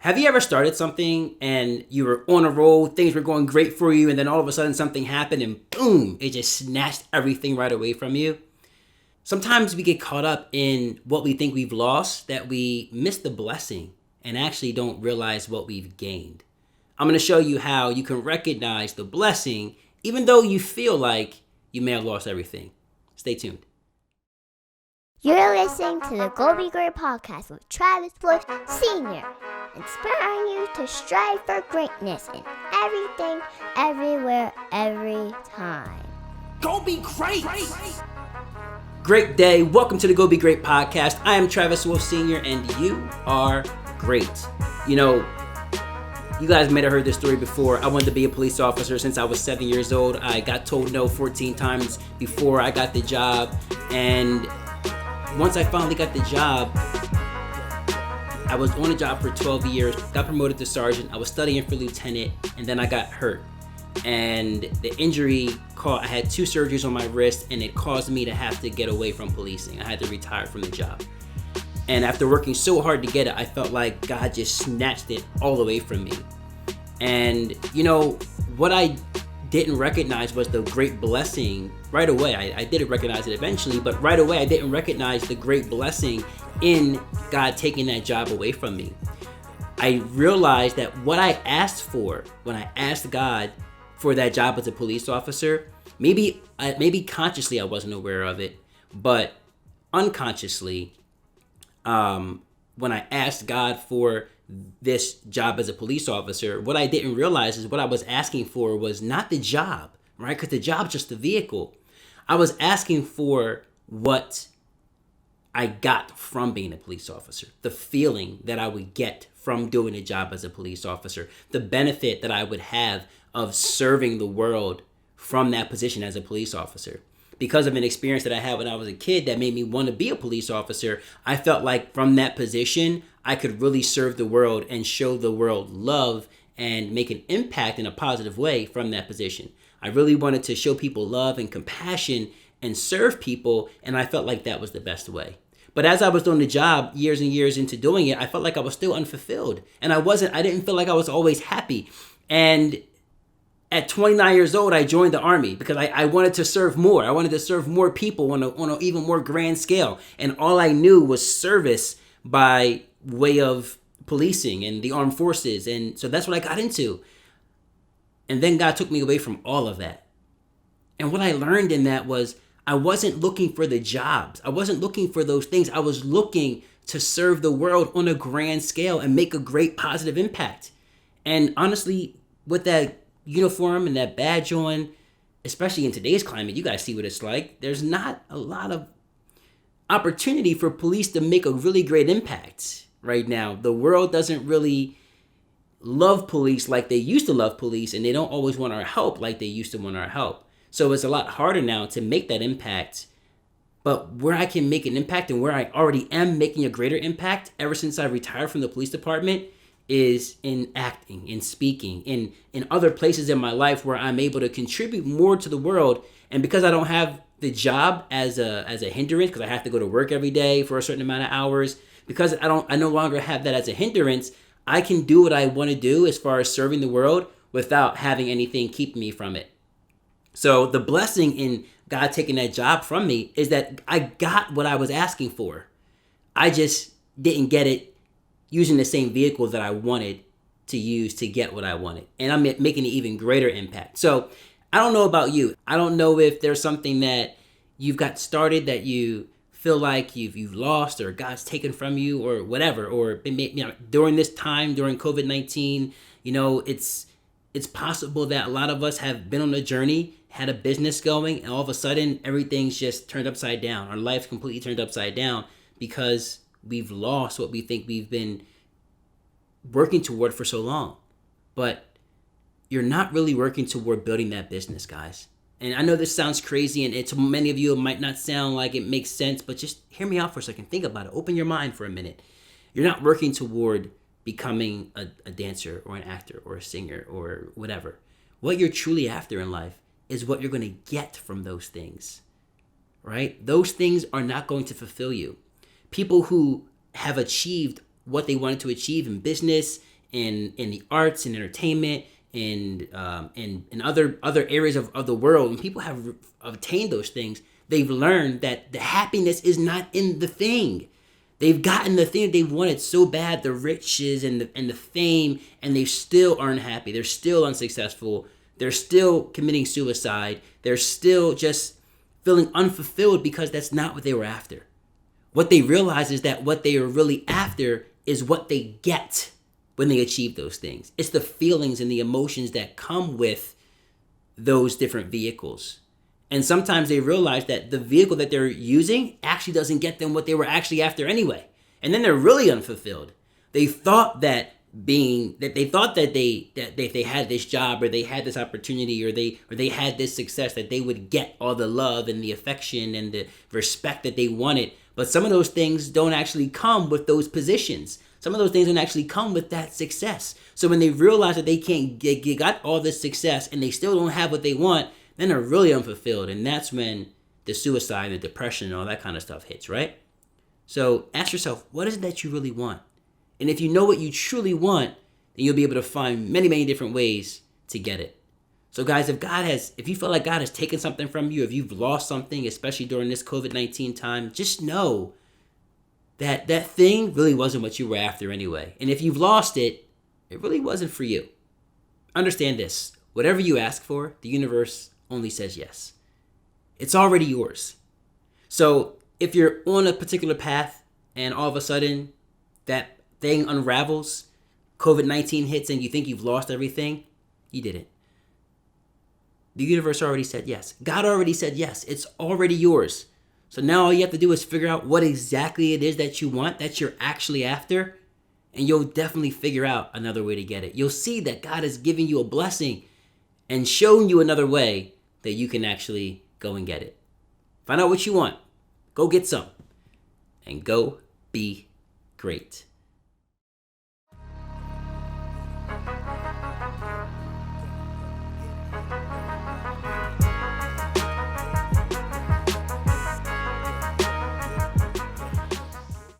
Have you ever started something and you were on a roll, things were going great for you, and then all of a sudden something happened and boom, it just snatched everything right away from you? Sometimes we get caught up in what we think we've lost that we miss the blessing and actually don't realize what we've gained. I'm going to show you how you can recognize the blessing even though you feel like you may have lost everything. Stay tuned. You're listening to the Go Be Great podcast with Travis Wolfe Sr., inspiring you to strive for greatness in everything, everywhere, every time. Go be great! Great day. Welcome to the Go Be Great podcast. I am Travis Wolfe Sr. and you are great. You know, you guys might have heard this story before. I wanted to be a police officer since I was 7 years old. I got told no 14 times before I got the job. And once I finally got the job, I was on the job for 12 years, got promoted to sergeant. I was studying for lieutenant, and then I got hurt. And the injury I had 2 surgeries on my wrist, and it caused me to have to get away from policing. I had to retire from the job. And after working so hard to get it, I felt like God just snatched it all away from me. And, you know, what I didn't recognize was the great blessing right away. I didn't recognize it eventually, but right away I didn't recognize the great blessing in God taking that job away from me. I realized that what I asked for when I asked God for that job as a police officer, maybe consciously I wasn't aware of it, but unconsciously, when I asked God for this job as a police officer, what I didn't realize is what I was asking for was not the job, right? Because the job's just the vehicle. I was asking for what I got from being a police officer, the feeling that I would get from doing a job as a police officer, the benefit that I would have of serving the world from that position as a police officer. Because of an experience that I had when I was a kid that made me want to be a police officer, I felt like from that position, I could really serve the world and show the world love and make an impact in a positive way from that position. I really wanted to show people love and compassion and serve people, and I felt like that was the best way. But as I was doing the job years and years into doing it, I felt like I was still unfulfilled. And I didn't feel like I was always happy. And at 29 years old, I joined the Army because I wanted to serve more. I wanted to serve more people on an even more grand scale. And all I knew was service by way of policing and the armed forces. And so that's what I got into. And then God took me away from all of that. And what I learned in that was I wasn't looking for the jobs. I wasn't looking for those things. I was looking to serve the world on a grand scale and make a great positive impact. And honestly, with that uniform and that badge on, especially in today's climate, you guys see what it's like. There's not a lot of opportunity for police to make a really great impact right now. The world doesn't really love police like they used to love police, and they don't always want our help like they used to want our help. So it's a lot harder now to make that impact. But where I can make an impact and where I already am making a greater impact ever since I retired from the police department is in acting, in speaking, in other places in my life where I'm able to contribute more to the world. And because I don't have the job as a hindrance, because I have to go to work every day for a certain amount of hours, because I no longer have that as a hindrance, I can do what I want to do as far as serving the world without having anything keep me from it. So the blessing in God taking that job from me is that I got what I was asking for. I just didn't get it using the same vehicle that I wanted to use to get what I wanted. And I'm making an even greater impact. So I don't know about you. I don't know if there's something that you've got started that you feel like you've lost or God's taken from you or whatever. Or during this time, during COVID-19, it's possible that a lot of us have been on a journey, had a business going, and all of a sudden everything's just turned upside down. Our life's completely turned upside down because we've lost what we think we've been working toward for so long. But you're not really working toward building that business, guys. And I know this sounds crazy, and to many of you it might not sound like it makes sense, but just hear me out for a second. Think about it. Open your mind for a minute. You're not working toward becoming a dancer or an actor or a singer or whatever. What you're truly after in life is what you're going to get from those things, right? Those things are not going to fulfill you. People who have achieved what they wanted to achieve in business, in the arts and entertainment and in other areas of the world, when people have obtained those things, they've learned that the happiness is not in the thing. They've gotten the thing they wanted so bad, the riches and the fame, and they still aren't happy. They're still unsuccessful. They're still committing suicide. They're still just feeling unfulfilled because that's not what they were after. What they realize is that what they are really after is what they get when they achieve those things. It's the feelings and the emotions that come with those different vehicles. And sometimes they realize that the vehicle that they're using actually doesn't get them what they were actually after anyway. And then they're really unfulfilled. They thought that they had this job, or they had this opportunity, or they had this success, that they would get all the love and the affection and the respect that they wanted. But some of those things don't actually come with those positions. Some of those things don't actually come with that success. So when they realize that they got all this success and they still don't have what they want, then they're really unfulfilled. And that's when the suicide and the depression and all that kind of stuff hits, right? So ask yourself, what is it that you really want? And if you know what you truly want, then you'll be able to find many, many different ways to get it. So guys, if you feel like God has taken something from you, if you've lost something, especially during this COVID-19 time, just know that that thing really wasn't what you were after anyway. And if you've lost it, it really wasn't for you. Understand this. Whatever you ask for, the universe only says yes. It's already yours. So if you're on a particular path and all of a sudden that thing unravels, COVID-19 hits and you think you've lost everything, you didn't. The universe already said yes. God already said yes. It's already yours. So now all you have to do is figure out what exactly it is that you want, that you're actually after, and you'll definitely figure out another way to get it. You'll see that God is giving you a blessing and showing you another way that you can actually go and get it. Find out what you want. Go get some. And go be great.